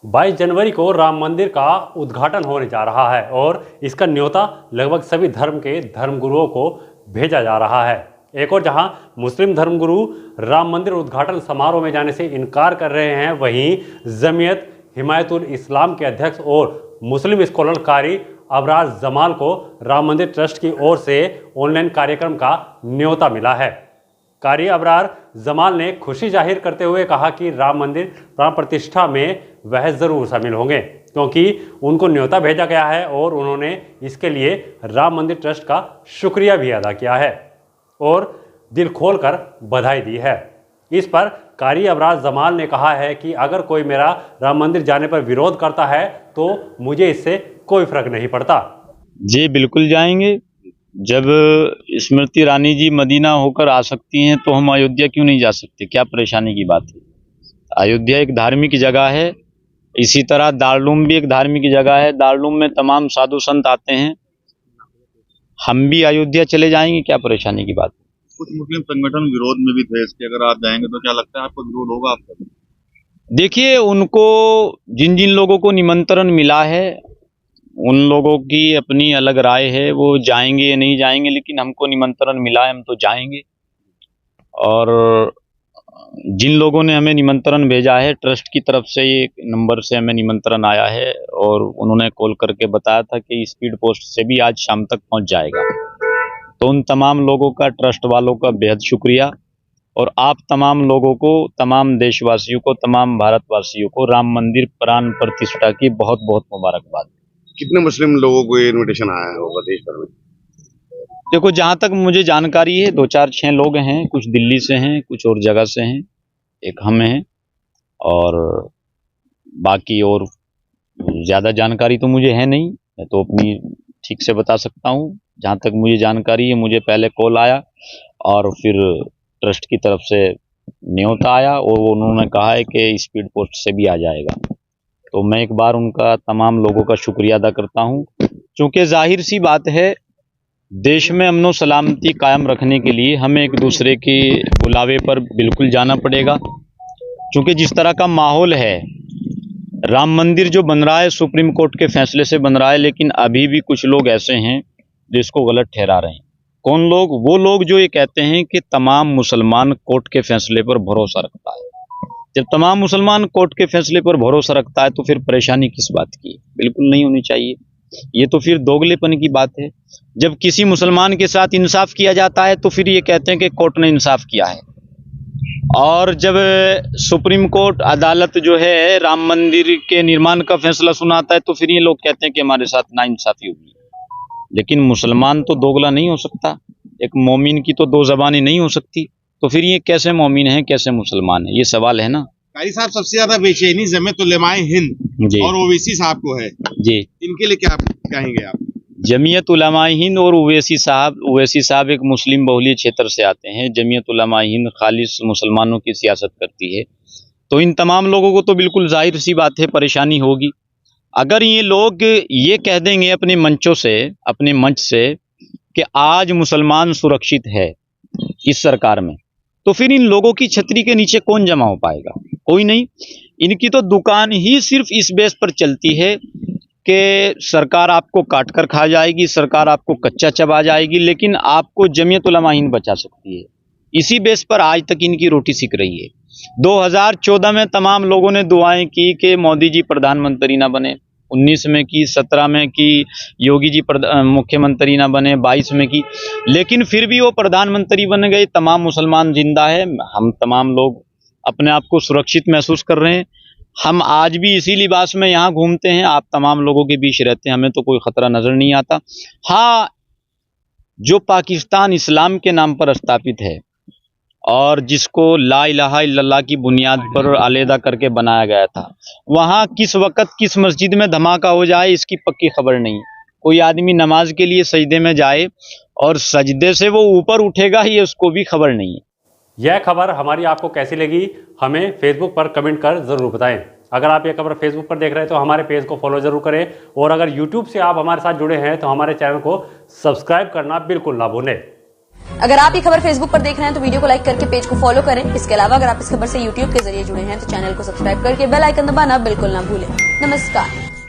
22 जनवरी को राम मंदिर का उद्घाटन होने जा रहा है और इसका न्योता लगभग सभी धर्म के धर्मगुरुओं को भेजा जा रहा है। एक और जहां मुस्लिम धर्मगुरु राम मंदिर उद्घाटन समारोह में जाने से इनकार कर रहे हैं, वहीं जमीयत हिमायतुल इस्लाम के अध्यक्ष और मुस्लिम स्कॉलर कारी अबरार जमाल को राम मंदिर ट्रस्ट की ओर से ऑनलाइन कार्यक्रम का न्योता मिला है। कारी अबरार जमाल ने खुशी जाहिर करते हुए कहा कि राम मंदिर प्राण प्रतिष्ठा में वह ज़रूर शामिल होंगे, क्योंकि उनको न्योता भेजा गया है और उन्होंने इसके लिए राम मंदिर ट्रस्ट का शुक्रिया भी अदा किया है और दिल खोलकर बधाई दी है। इस पर कारी अबरार जमाल ने कहा है कि अगर कोई मेरा राम मंदिर जाने पर विरोध करता है तो मुझे इससे कोई फर्क नहीं पड़ता। जी बिल्कुल जाएंगे। जब स्मृति ईरानी जी मदीना होकर आ सकती हैं तो हम अयोध्या क्यों नहीं जा सकते? क्या परेशानी की बात है? अयोध्या एक धार्मिक जगह है, इसी तरह दारुलूम भी एक धार्मिक जगह है। दारुलूम में तमाम साधु संत आते हैं, हम भी अयोध्या चले जाएंगे, क्या परेशानी की बात है? कुछ मुस्लिम संगठन विरोध में भी थे इसके, अगर आप जाएंगे तो क्या लगता है आपको विरोध होगा आपका? देखिए, उनको जिन जिन लोगों को निमंत्रण मिला है उन लोगों की अपनी अलग राय है, वो जाएंगे या नहीं जाएंगे, लेकिन हमको निमंत्रण मिला है, हम तो जाएंगे। और जिन लोगों ने हमें निमंत्रण भेजा है ट्रस्ट की तरफ से, एक नंबर से हमें निमंत्रण आया है और उन्होंने कॉल करके बताया था कि स्पीड पोस्ट से भी आज शाम तक पहुंच जाएगा। तो उन तमाम लोगों का, ट्रस्ट वालों का बेहद शुक्रिया, और आप तमाम लोगों को, तमाम देशवासियों को, तमाम भारतवासियों को राम मंदिर प्राण प्रतिष्ठा की बहुत बहुत मुबारकबाद। कितने मुस्लिम लोगों को ये इनविटेशन आया होगा देश भर में? देखो, जहाँ तक मुझे जानकारी है 2 4 6 लोग हैं, कुछ दिल्ली से हैं, कुछ और जगह से हैं, एक हम हैं, और बाकी और ज़्यादा जानकारी तो मुझे है नहीं। मैं तो अपनी ठीक से बता सकता हूँ जहाँ तक मुझे जानकारी है। मुझे पहले कॉल आया और फिर ट्रस्ट की तरफ से न्योता आया और उन्होंने कहा है कि स्पीड पोस्ट से भी आ जाएगा। तो मैं एक बार उनका, तमाम लोगों का शुक्रिया अदा करता हूँ, क्योंकि जाहिर सी बात है देश में अमन सलामती कायम रखने के लिए हमें एक दूसरे के बुलावे पर बिल्कुल जाना पड़ेगा। क्योंकि जिस तरह का माहौल है, राम मंदिर जो बन रहा है सुप्रीम कोर्ट के फैसले से बन रहा है, लेकिन अभी भी कुछ लोग ऐसे हैं जो इसको गलत ठहरा रहे हैं। कौन लोग? वो लोग जो ये कहते हैं कि तमाम मुसलमान कोर्ट के फैसले पर भरोसा रखता है। जब तमाम मुसलमान कोर्ट के फैसले पर भरोसा रखता है तो फिर परेशानी किस बात की? बिल्कुल नहीं होनी चाहिए। ये तो फिर दोगलेपन की बात है। जब किसी मुसलमान के साथ इंसाफ किया जाता है तो फिर ये कहते हैं कि कोर्ट ने इंसाफ किया है, और जब सुप्रीम कोर्ट अदालत जो है राम मंदिर के निर्माण का फैसला सुनाता है तो फिर ये लोग कहते हैं कि हमारे साथ नाइंसाफी हुई। लेकिन मुसलमान तो दोगला नहीं हो सकता, एक मोमिन की तो 2 ज़बानें नहीं हो सकती। तो फिर ये कैसे मोमिन है, कैसे मुसलमान है? ये सवाल है ना। कारी साहब, सबसे ज्यादा बेचैनी जमीयत उलमाए हिंद और ओवैसी साहब को है जी, इनके लिए क्या कहेंगे आप? जमीयत उलमाए हिंद और ओवैसी साहब एक मुस्लिम बहुलीय क्षेत्र से आते हैं। जमीयत उलमाए हिंद खालिस मुसलमानों की सियासत करती है। तो इन तमाम लोगों को तो बिल्कुल जाहिर सी बात है परेशानी होगी। अगर ये लोग ये कह देंगे अपने मंचों से, अपने मंच से, कि आज मुसलमान सुरक्षित है इस सरकार में, तो फिर इन लोगों की छतरी के नीचे कौन जमा हो पाएगा? कोई नहीं। इनकी तो दुकान ही सिर्फ इस बेस पर चलती है कि सरकार आपको काट कर खा जाएगी, सरकार आपको कच्चा चबा जाएगी, लेकिन आपको जमीयत उलमा हिंद बचा सकती है। इसी बेस पर आज तक इनकी रोटी सिक रही है। 2014 में तमाम लोगों ने दुआएं की कि मोदी जी प्रधानमंत्री ना बने, 19 में की, 17 में की, योगी जी मुख्यमंत्री ना बने, 22 में की, लेकिन फिर भी वो प्रधानमंत्री बन गए। तमाम मुसलमान जिंदा है, हम तमाम लोग अपने आप को सुरक्षित महसूस कर रहे हैं। हम आज भी इसी लिबास में यहाँ घूमते हैं, आप तमाम लोगों के बीच रहते हैं, हमें तो कोई खतरा नजर नहीं आता। हाँ, जो पाकिस्तान इस्लाम के नाम पर स्थापित है और जिसको ला इलाहा इल्लल्लाह की बुनियाद पर अलहदा करके बनाया गया था, वहाँ किस वक़्त किस मस्जिद में धमाका हो जाए इसकी पक्की खबर नहीं। कोई आदमी नमाज के लिए सजदे में जाए और सजदे से वो ऊपर उठेगा, ये उसको भी खबर नहीं है। यह खबर हमारी आपको कैसी लगी, हमें फेसबुक पर कमेंट कर ज़रूर बताएं। अगर आप ये खबर फेसबुक पर देख रहे हैं तो हमारे पेज को फॉलो ज़रूर करें, और अगर यूट्यूब से आप हमारे साथ जुड़े हैं तो हमारे चैनल को सब्सक्राइब करना बिल्कुल ना भूलें। अगर आप ये खबर फेसबुक पर देख रहे हैं तो वीडियो को लाइक करके पेज को फॉलो करें। इसके अलावा अगर आप इस खबर से यूट्यूब के जरिए जुड़े हैं तो चैनल को सब्सक्राइब करके बेल आइकन दबाना बिल्कुल ना भूलें। नमस्कार।